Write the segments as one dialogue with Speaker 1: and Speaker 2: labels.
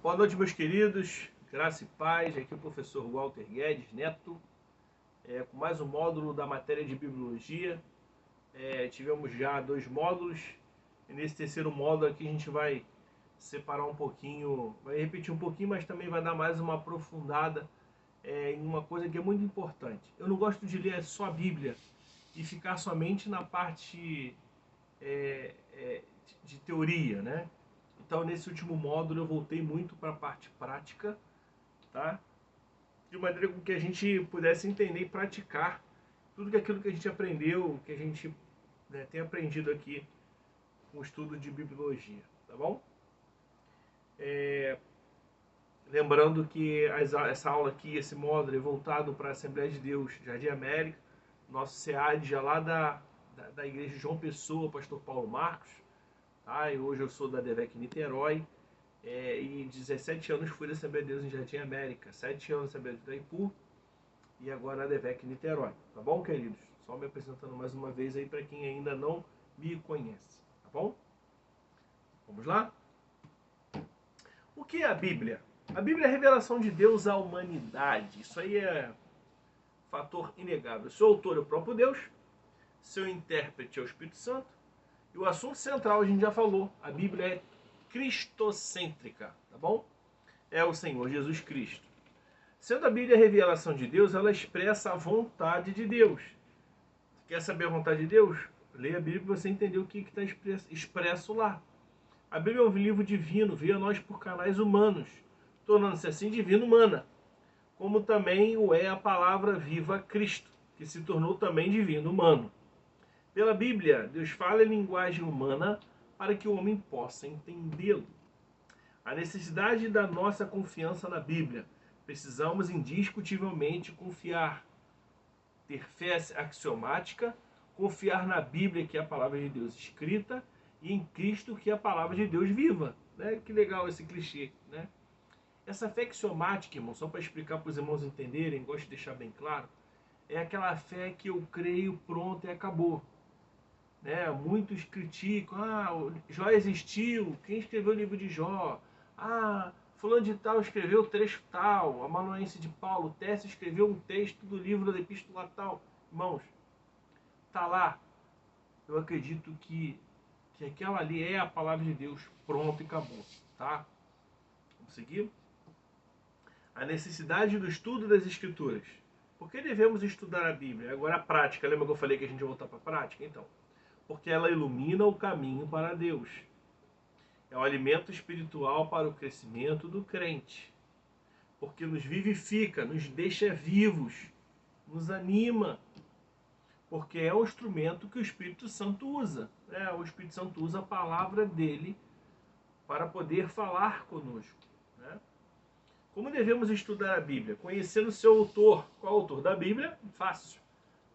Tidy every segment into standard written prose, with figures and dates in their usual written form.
Speaker 1: Boa noite, meus queridos. Graça e paz. Aqui é o professor Walter Guedes Neto, com mais um módulo da matéria de Bibliologia. Tivemos já 2 módulos. E nesse terceiro módulo aqui a gente vai separar um pouquinho, vai repetir um pouquinho, mas também vai dar mais uma aprofundada em uma coisa que é muito importante. Eu não gosto de ler só a Bíblia e ficar somente na parte de teoria, né? Então, nesse último módulo, eu voltei muito para a parte prática, tá? De maneira com que a gente pudesse entender e praticar tudo aquilo que a gente aprendeu, que a gente tem aprendido aqui com o estudo de bibliologia, tá bom? Lembrando que essa aula aqui, esse módulo é voltado para a Assembleia de Deus, Jardim América, nosso SEAD já lá da igreja João Pessoa, pastor Paulo Marcos, tá? E hoje eu sou da DEVEC Niterói, e 17 anos fui da Assembleia de Deus em Jardim América, 7 anos na Assembleia de Itaipu e agora na DEVEC Niterói, tá bom, queridos? Só me apresentando mais uma vez aí para quem ainda não me conhece, tá bom? Vamos lá? O que é a Bíblia? A Bíblia é a revelação de Deus à humanidade. Isso aí é fator inegável. Seu autor é o próprio Deus, seu intérprete é o Espírito Santo, e o assunto central a gente já falou, a Bíblia é cristocêntrica, tá bom? É o Senhor Jesus Cristo. Sendo a Bíblia a revelação de Deus, ela expressa a vontade de Deus. Quer saber a vontade de Deus? Leia a Bíblia para você entender o que está expresso lá. A Bíblia é um livro divino, veio a nós por canais humanos, tornando-se assim divino humana, como também o é a palavra viva Cristo, que se tornou também divino humano. Pela Bíblia, Deus fala em linguagem humana para que o homem possa entendê-lo. A necessidade da nossa confiança na Bíblia. Precisamos indiscutivelmente confiar, ter fé axiomática, confiar na Bíblia, que é a palavra de Deus escrita, e em Cristo, que é a palavra de Deus viva. Né? Que legal esse clichê. Né? Essa fé axiomática, irmão, só para explicar para os irmãos entenderem, gosto de deixar bem claro, é aquela fé que eu creio, pronto e acabou. Né? Muitos criticam, Jó existiu, quem escreveu o livro de Jó? Fulano de tal escreveu o trecho tal, amanuense de Paulo, Tércio escreveu um texto do livro da epístola tal. Irmãos, tá lá. Eu acredito que aquela ali é a palavra de Deus, pronto e acabou, tá? Vamos seguir? A necessidade do estudo das Escrituras. Por que devemos estudar a Bíblia? Agora a prática, lembra que eu falei que a gente ia voltar para a prática? Então, porque ela ilumina o caminho para Deus. É o alimento espiritual para o crescimento do crente. Porque nos vivifica, nos deixa vivos, nos anima. Porque é o instrumento que o Espírito Santo usa. O Espírito Santo usa a palavra dele para poder falar conosco. Né? Como devemos estudar a Bíblia? Conhecendo o seu autor. Qual é o autor da Bíblia? Fácil.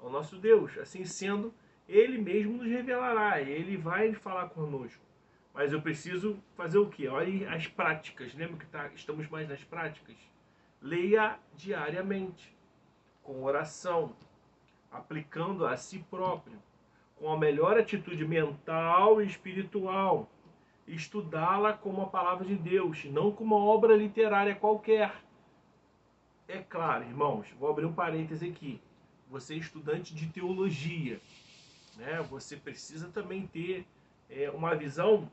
Speaker 1: É o nosso Deus. Assim sendo, ele mesmo nos revelará. Ele vai falar conosco. Mas eu preciso fazer o quê? Olha as práticas. Lembra que estamos mais nas práticas? Leia diariamente. Com oração. Aplicando a si próprio. Com a melhor atitude mental e espiritual. Estudá-la como a palavra de Deus, não como uma obra literária qualquer. É claro, irmãos, vou abrir um parêntese aqui. Você é estudante de teologia, né? Você precisa também ter uma visão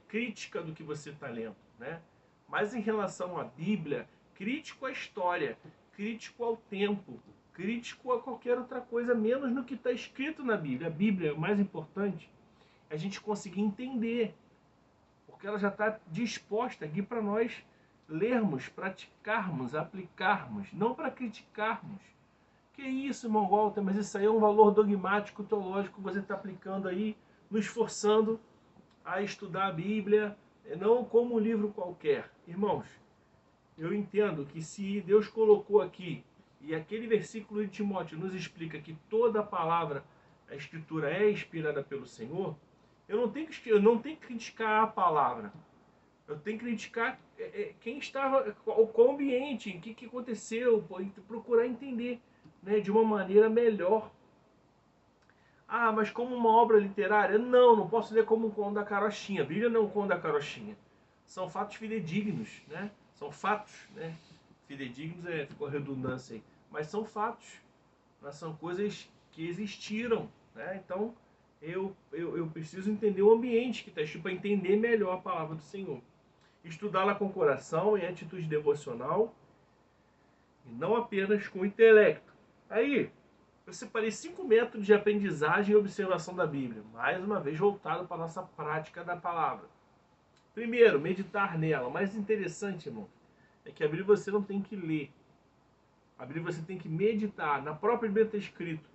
Speaker 1: crítica do que você está lendo, né? Mas em relação à Bíblia, crítico à história, crítico ao tempo, crítico a qualquer outra coisa, menos no que está escrito na Bíblia. A Bíblia, o mais importante, é a gente conseguir entender, porque ela já está disposta aqui para nós lermos, praticarmos, aplicarmos, não para criticarmos. Que isso, irmão Walter, mas isso aí é um valor dogmático, teológico que você está aplicando aí, nos forçando a estudar a Bíblia, não como um livro qualquer. Irmãos, eu entendo que se Deus colocou aqui, e aquele versículo de Timóteo nos explica que toda a palavra, a Escritura é inspirada pelo Senhor, eu não tenho que criticar a palavra. Eu tenho que criticar quem estava, qual ambiente, o que aconteceu, procurar entender, né, de uma maneira melhor. Mas como uma obra literária? Não posso ler como um conto da carochinha. A Bíblia não é um conto da carochinha. são fatos fidedignos, né? São fatos, né? Fidedignos ficou a redundância aí, mas são fatos, né? São coisas que existiram, né? Então eu preciso entender o ambiente que está escrito para entender melhor a palavra do Senhor. Estudá-la com o coração em atitude devocional e não apenas com o intelecto. Aí, eu separei 5 métodos de aprendizagem e observação da Bíblia, mais uma vez voltado para a nossa prática da palavra. Primeiro, meditar nela. O mais interessante, irmão, é que a Bíblia você não tem que ler. A Bíblia você tem que meditar. Na própria Bíblia está escrito,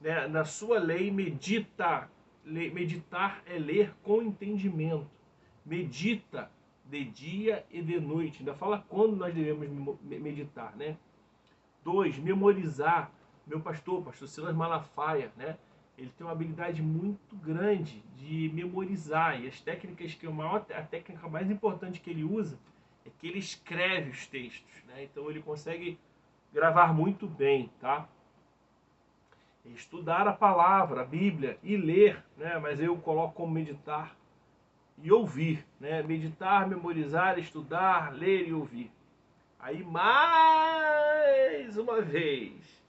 Speaker 1: né? Na sua lei, medita. Meditar é ler com entendimento. Medita de dia e de noite. Ainda fala quando nós devemos meditar, né? 2, memorizar. Meu pastor Silas Malafaia, né? Ele tem uma habilidade muito grande de memorizar. E as técnicas a técnica mais importante que ele usa é que ele escreve os textos, né? Então ele consegue gravar muito bem, tá? Estudar a palavra, a Bíblia e ler, né? Mas eu coloco como meditar e ouvir, né? Meditar, memorizar, estudar, ler e ouvir. Aí mais uma vez,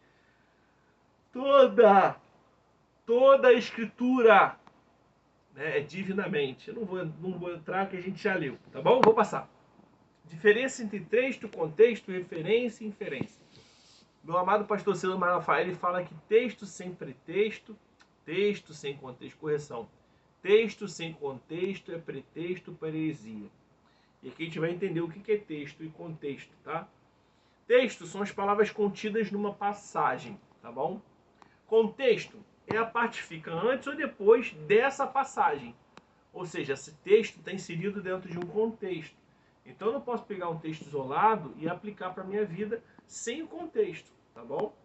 Speaker 1: toda a escritura, né, é divinamente. Eu não vou entrar que a gente já leu, tá bom? Vou passar. Diferença entre texto, contexto, referência e inferência. Meu amado pastor Silas Malafaia, ele fala que texto sem pretexto, texto sem contexto, correção. Texto sem contexto é pretexto para heresia. E aqui a gente vai entender o que é texto e contexto, tá? Texto são as palavras contidas numa passagem, tá bom? Contexto é a parte que fica antes ou depois dessa passagem. Ou seja, esse texto está inserido dentro de um contexto. Então eu não posso pegar um texto isolado e aplicar para a minha vida sem o contexto, tá bom?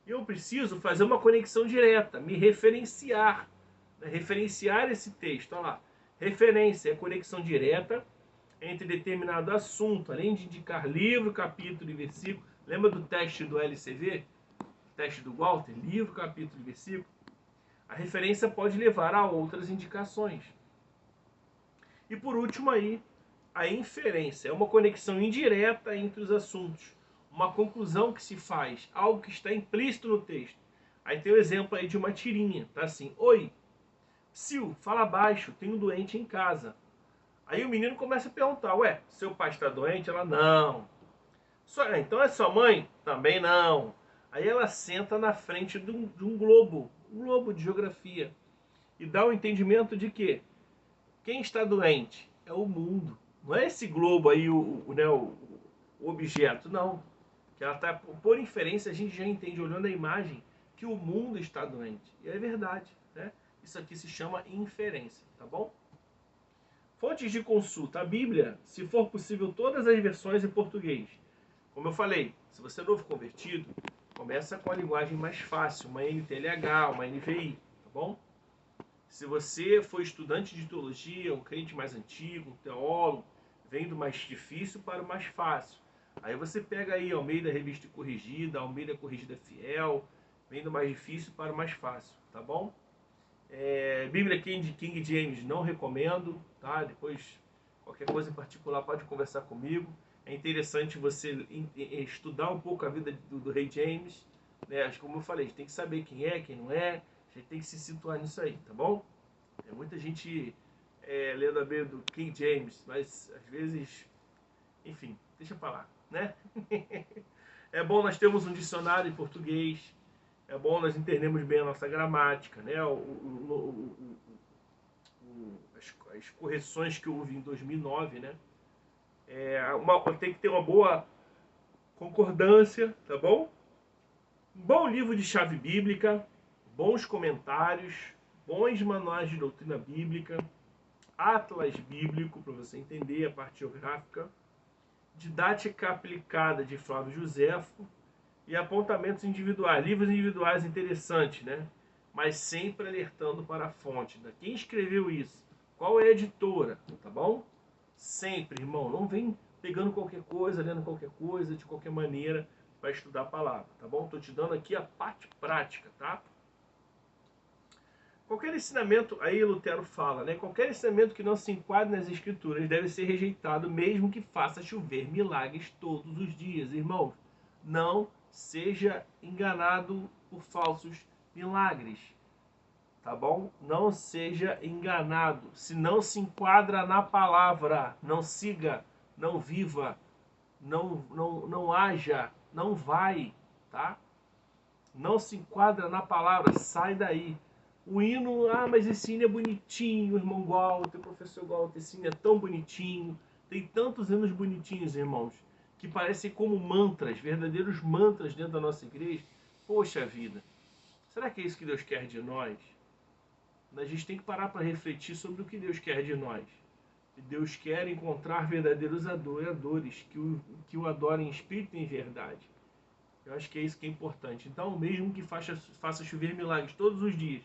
Speaker 1: Eu preciso fazer uma conexão direta, me referenciar. Né? Referenciar esse texto, olha lá. Referência é conexão direta entre determinado assunto, além de indicar livro, capítulo e versículo. Lembra do teste do LCV? Teste do Walter? Livro, capítulo e versículo. A referência pode levar a outras indicações. E por último aí, a inferência é uma conexão indireta entre os assuntos. Uma conclusão que se faz, algo que está implícito no texto. Aí tem o exemplo aí de uma tirinha, tá assim: oi, Sil, fala baixo, tenho um doente em casa. Aí o menino começa a perguntar: ué, seu pai está doente? Ela: não. Então é sua mãe? Também não. Aí ela senta na frente de um globo, um globo de geografia, e dá o entendimento de que quem está doente é o mundo. Não é esse globo aí, o objeto, não. Que ela tá, por inferência, a gente já entende, olhando a imagem, que o mundo está doente. E é verdade, né? Isso aqui se chama inferência, tá bom? Fontes de consulta. A Bíblia, se for possível, todas as versões em português. Como eu falei, se você é novo convertido, começa com a linguagem mais fácil, uma NTLH, uma NVI, tá bom? Se você for estudante de teologia, um crente mais antigo, um teólogo, vem do mais difícil para o mais fácil. Aí você pega aí Almeida Revista Corrigida, Almeida Corrigida Fiel, vem do mais difícil para o mais fácil, tá bom? Bíblia King James não recomendo, tá? Depois, qualquer coisa em particular pode conversar comigo. É interessante você estudar um pouco a vida do Rei James, né? Como eu falei, a gente tem que saber quem é, quem não é, a gente tem que se situar nisso aí, tá bom? Tem muita gente lendo a Bíblia do King James, mas às vezes, enfim, deixa pra lá, né? É bom nós termos um dicionário em português, é bom nós entendermos bem a nossa gramática, né? As correções que houve em 2009, né? Tem que ter uma boa concordância, tá bom? Um bom livro de chave bíblica, bons comentários, bons manuais de doutrina bíblica, atlas bíblico para você entender a parte geográfica, didática aplicada de Flávio Josefo e apontamentos individuais, livros individuais interessantes, né? Mas sempre alertando para a fonte. Quem escreveu isso? Qual é a editora? Tá bom? Sempre, irmão. Não vem pegando qualquer coisa, lendo qualquer coisa, de qualquer maneira, para estudar a palavra, tá bom? Estou te dando aqui a parte prática, tá? Qualquer ensinamento, aí Lutero fala, né? Qualquer ensinamento que não se enquadre nas escrituras deve ser rejeitado, mesmo que faça chover milagres todos os dias. Irmãos, não seja enganado por falsos milagres, tá bom? Não seja enganado. Se não se enquadra na palavra, não siga, não viva, não haja, não vai, tá? Não se enquadra na palavra, sai daí. O hino, mas esse hino é bonitinho, irmão Walter, professor Walter, esse hino é tão bonitinho. Tem tantos hinos bonitinhos, irmãos, que parecem como mantras, verdadeiros mantras dentro da nossa igreja. Poxa vida, será que é isso que Deus quer de nós? A gente tem que parar para refletir sobre o que Deus quer de nós. E Deus quer encontrar verdadeiros adoradores, que o adorem em espírito e em verdade. Eu acho que é isso que é importante. Então, mesmo que faça chover milagres todos os dias,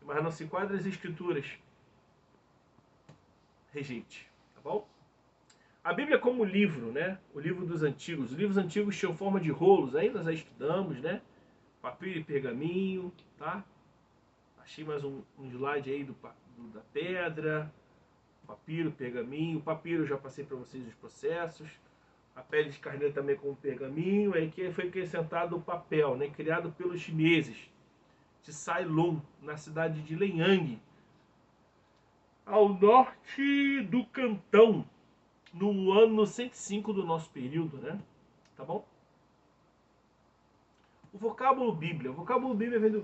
Speaker 1: mas não se enquadra as escrituras, rejeite, tá bom? A Bíblia como livro, né? O livro dos antigos. Os livros antigos tinham forma de rolos, aí nós já estudamos, né? Papiro e pergaminho, tá? Achei mais um slide aí da pedra, papiro, pergaminho. O papiro eu já passei para vocês os processos. A pele de carneiro também como pergaminho. Aí que foi acrescentado o papel, né? Criado pelos chineses de Ceilong, na cidade de Lenyang, ao norte do Cantão, no ano 105 do nosso período, né? Tá bom? O vocábulo Bíblia vem do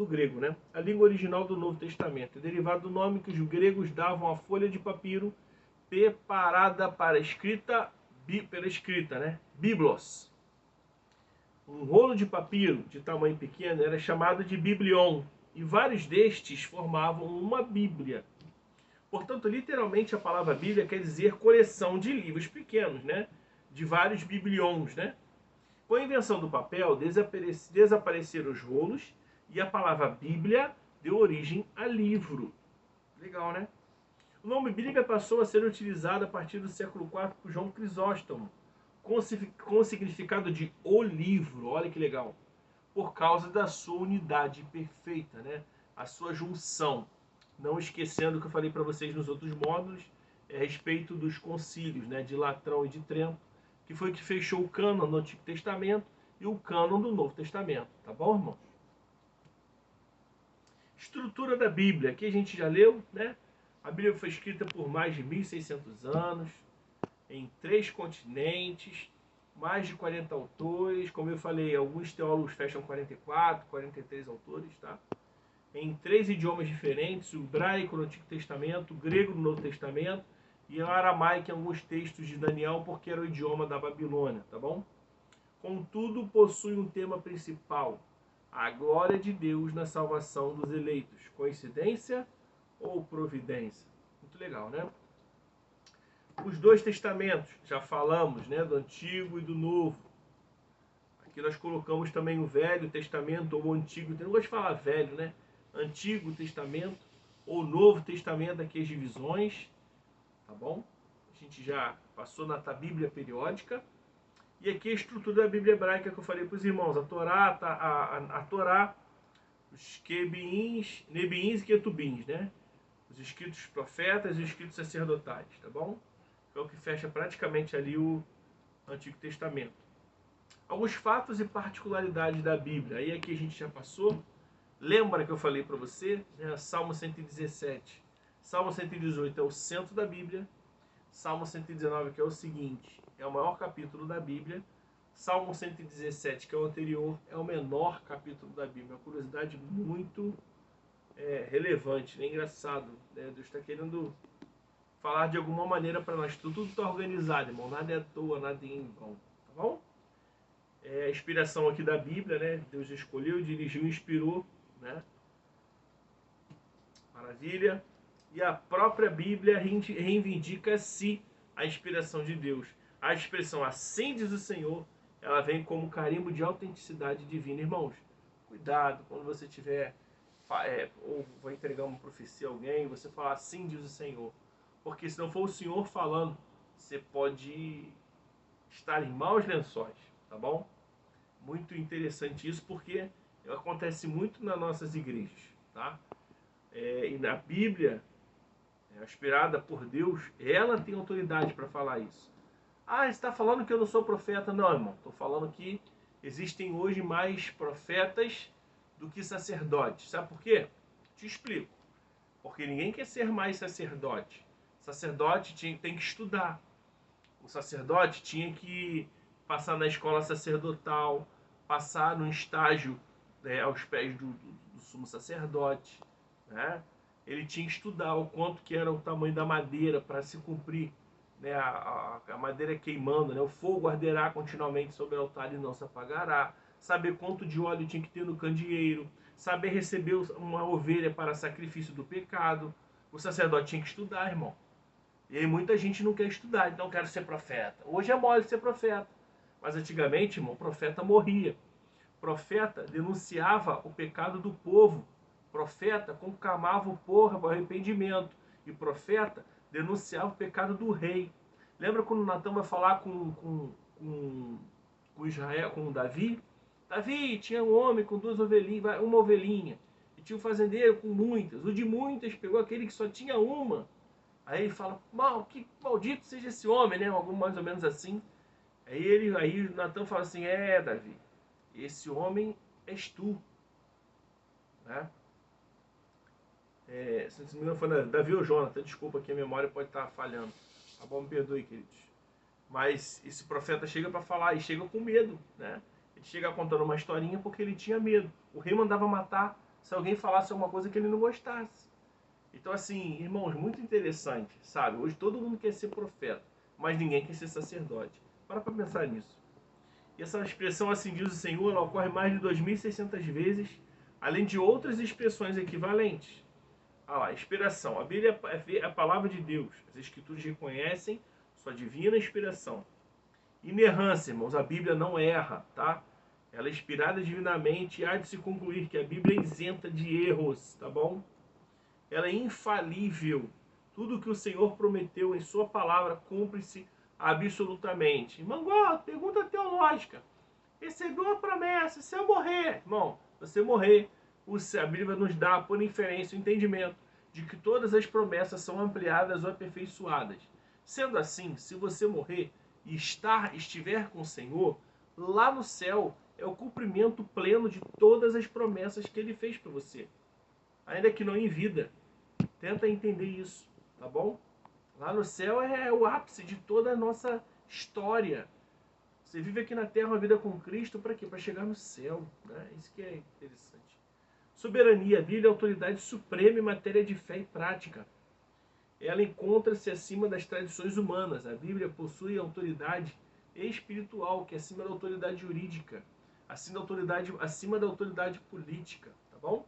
Speaker 1: grego, né? A língua original do Novo Testamento, é derivado do nome que os gregos davam à folha de papiro preparada para pela escrita, né? Biblos. Um rolo de papiro de tamanho pequeno era chamado de biblion, e vários destes formavam uma Bíblia. Portanto, literalmente a palavra Bíblia quer dizer coleção de livros pequenos, né? De vários biblions, né? Com a invenção do papel, desapareceram os rolos e a palavra Bíblia deu origem a livro. Legal, né? O nome Bíblia passou a ser utilizado a partir do século IV por João Crisóstomo, com o significado de o livro, olha que legal, por causa da sua unidade perfeita, né? A sua junção. Não esquecendo o que eu falei para vocês nos outros módulos, a respeito dos concílios, né? De Latrão e de Trento, que foi que fechou o cânon do Antigo Testamento e o cânon do Novo Testamento. Tá bom, irmão? Estrutura da Bíblia. Aqui a gente já leu, né? A Bíblia foi escrita por mais de 1.600 anos, em 3 continentes, mais de 40 autores. Como eu falei, alguns teólogos fecham 44, 43 autores, tá? Em 3 idiomas diferentes, o hebraico no Antigo Testamento, o grego no Novo Testamento, e o aramaico em alguns textos de Daniel, porque era o idioma da Babilônia, tá bom? Contudo, possui um tema principal: a glória de Deus na salvação dos eleitos. Coincidência ou providência? Muito legal, né? Os 2 testamentos, já falamos, né, do Antigo e do Novo. Aqui nós colocamos também o Velho Testamento ou o Antigo. Eu não gosto de falar velho, né? Antigo Testamento ou Novo Testamento, aqui as divisões, tá bom? A gente já passou na Bíblia periódica. E aqui a estrutura da Bíblia hebraica que eu falei para os irmãos. A Torá, os Nebiins e Ketubins, né? Os escritos profetas e os escritos sacerdotais, tá bom? É o que fecha praticamente ali o Antigo Testamento. Alguns fatos e particularidades da Bíblia. Aí aqui a gente já passou. Lembra que eu falei para você? Né? Salmo 117. Salmo 118 é o centro da Bíblia. Salmo 119, que é o seguinte, é o maior capítulo da Bíblia. Salmo 117, que é o anterior, é o menor capítulo da Bíblia. Uma curiosidade muito relevante, né? Engraçado. Né? Deus está querendo falar de alguma maneira para nós. Tudo está organizado, irmão. Nada é à toa, nada é em vão. Tá bom? A inspiração aqui da Bíblia, né? Deus escolheu, dirigiu, inspirou, né? Maravilha. E a própria Bíblia reivindica-se a inspiração de Deus. A expressão assim diz o Senhor, ela vem como carimbo de autenticidade divina. Irmãos, cuidado quando você tiver, ou vai entregar uma profecia a alguém, você falar assim diz o Senhor. Porque se não for o Senhor falando, você pode estar em maus lençóis, tá bom? Muito interessante isso, porque acontece muito nas nossas igrejas, tá? e na Bíblia, inspirada por Deus, ela tem autoridade para falar isso. Ah, você está falando que eu não sou profeta? Não, irmão. Estou falando que existem hoje mais profetas do que sacerdotes. Sabe por quê? Te explico. Porque ninguém quer ser mais sacerdote. Sacerdote tem que estudar. O sacerdote tinha que passar na escola sacerdotal, passar num estágio, né, aos pés do sumo sacerdote, né? Ele tinha que estudar o quanto que era o tamanho da madeira para se cumprir, né, a madeira queimando, né, o fogo arderá continuamente sobre o altar e não se apagará, saber quanto de óleo tinha que ter no candeeiro, saber receber uma ovelha para sacrifício do pecado. O sacerdote tinha que estudar, irmão. E aí muita gente não quer estudar, então quero ser profeta. Hoje é mole ser profeta. Mas antigamente, irmão, o profeta morria. O profeta denunciava o pecado do povo. O profeta conclamava o povo ao arrependimento. E o profeta denunciava o pecado do rei. Lembra quando Natã vai falar com Israel, com Davi? Davi tinha um homem com duas ovelhinhas, uma ovelhinha. E tinha um fazendeiro com muitas. O de muitas pegou aquele que só tinha uma. Aí ele fala, que maldito seja esse homem, né? Algo mais ou menos assim. Aí Natã fala assim, Davi, esse homem és tu. Né? Se não me engano foi Davi ou Jonathan, desculpa que a memória pode estar falhando. Tá bom, me perdoe, queridos. Mas esse profeta chega para falar e chega com medo, né? Ele chega contando uma historinha porque ele tinha medo. O rei mandava matar se alguém falasse alguma coisa que ele não gostasse. Então, assim, irmãos, muito interessante, sabe? Hoje todo mundo quer ser profeta, mas ninguém quer ser sacerdote. Para pensar nisso. E essa expressão, assim diz o Senhor, ela ocorre mais de 2.600 vezes, além de outras expressões equivalentes. Ah lá, inspiração. A Bíblia é a palavra de Deus. As Escrituras reconhecem sua divina inspiração. Inerrância, irmãos, a Bíblia não erra, tá? Ela é inspirada divinamente e há de se concluir que a Bíblia é isenta de erros, tá bom? Ela é infalível. Tudo que o Senhor prometeu em sua palavra cumpre-se absolutamente. Irmão, pergunta teológica. Recebeu a promessa, se eu morrer, irmão, você morrer, a Bíblia nos dá por inferência o entendimento de que todas as promessas são ampliadas ou aperfeiçoadas. Sendo assim, se você morrer e estiver com o Senhor, lá no céu é o cumprimento pleno de todas as promessas que ele fez para você. Ainda que não em vida. Tenta entender isso, tá bom? Lá no céu é o ápice de toda a nossa história. Você vive aqui na Terra uma vida com Cristo para quê? Para chegar no céu, né? Isso que é interessante. Soberania, a Bíblia é a autoridade suprema em matéria de fé e prática. Ela encontra-se acima das tradições humanas. A Bíblia possui autoridade espiritual, que é acima da autoridade jurídica, acima da autoridade política, tá bom?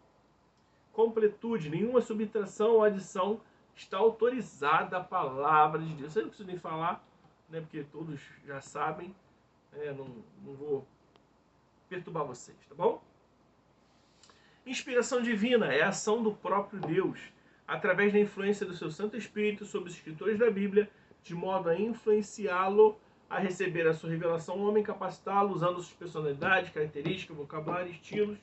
Speaker 1: Completude, nenhuma subtração ou adição está autorizada à palavra de Deus. Eu não preciso nem falar, né, porque todos já sabem, não vou perturbar vocês, tá bom? Inspiração divina é a ação do próprio Deus, através da influência do seu Santo Espírito sobre os escritores da Bíblia, de modo a influenciá-lo a receber a sua revelação, o homem capacitá-lo, usando suas personalidades, características, vocabulário, estilos,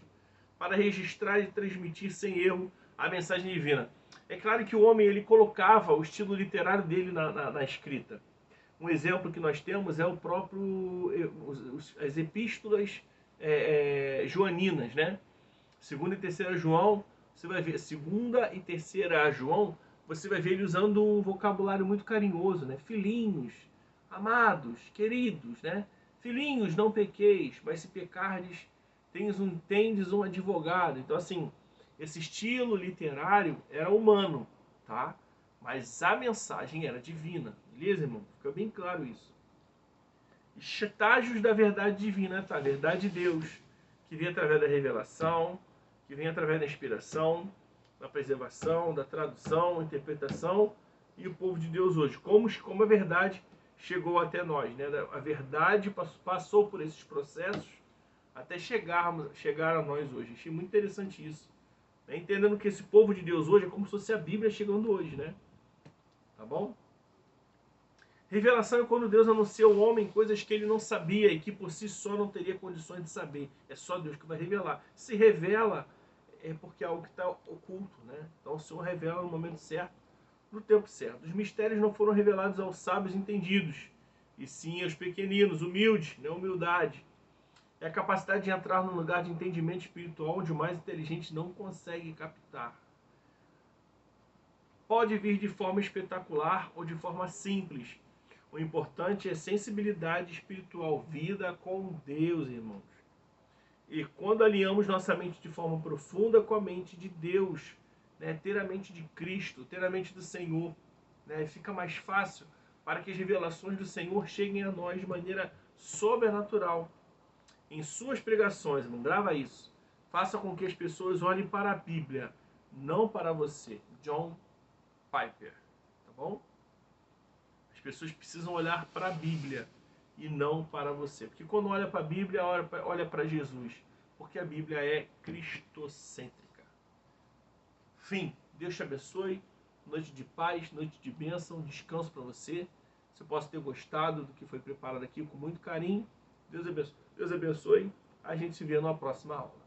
Speaker 1: para registrar e transmitir sem erro a mensagem divina. É claro que o homem ele colocava o estilo literário dele na escrita. Um exemplo que nós temos é o próprio as epístolas joaninas, né? Segunda e terceira João, você vai ver segunda e terceira João, você vai ver ele usando um vocabulário muito carinhoso, né? Filhinhos, amados, queridos, né? Filhinhos, não pequeis, mas se pecardes, tendes um advogado. Então, assim, esse estilo literário era humano, tá? Mas a mensagem era divina. Beleza, irmão? Fica bem claro isso. Estágios da verdade divina, tá? A verdade de Deus, que vem através da revelação, que vem através da inspiração, da preservação, da tradução, interpretação, e o povo de Deus hoje. Como a verdade chegou até nós, né? A verdade passou por esses processos até chegar a nós hoje. Achei muito interessante isso. Né? Entendendo que esse povo de Deus hoje é como se fosse a Bíblia chegando hoje, né? Tá bom? Revelação é quando Deus anuncia ao homem coisas que ele não sabia e que por si só não teria condições de saber. É só Deus que vai revelar. Se revela é porque é algo que está oculto, né? Então o Senhor revela no momento certo, no tempo certo. Os mistérios não foram revelados aos sábios entendidos, e sim aos pequeninos, humildes, né? Humildade. É a capacidade de entrar num lugar de entendimento espiritual onde o mais inteligente não consegue captar. Pode vir de forma espetacular ou de forma simples. O importante é sensibilidade espiritual, vida com Deus, irmãos. E quando alinhamos nossa mente de forma profunda com a mente de Deus, né, ter a mente de Cristo, ter a mente do Senhor, né, fica mais fácil para que as revelações do Senhor cheguem a nós de maneira sobrenatural. Em suas pregações, irmão, grava isso. Faça com que as pessoas olhem para a Bíblia, não para você. John Piper, tá bom? As pessoas precisam olhar para a Bíblia e não para você. Porque quando olha para a Bíblia, olha para Jesus. Porque a Bíblia é cristocêntrica. Fim. Deus te abençoe. Noite de paz, noite de bênção, descanso para você. Você possa ter gostado do que foi preparado aqui com muito carinho. Deus abençoe. A gente se vê numa próxima aula.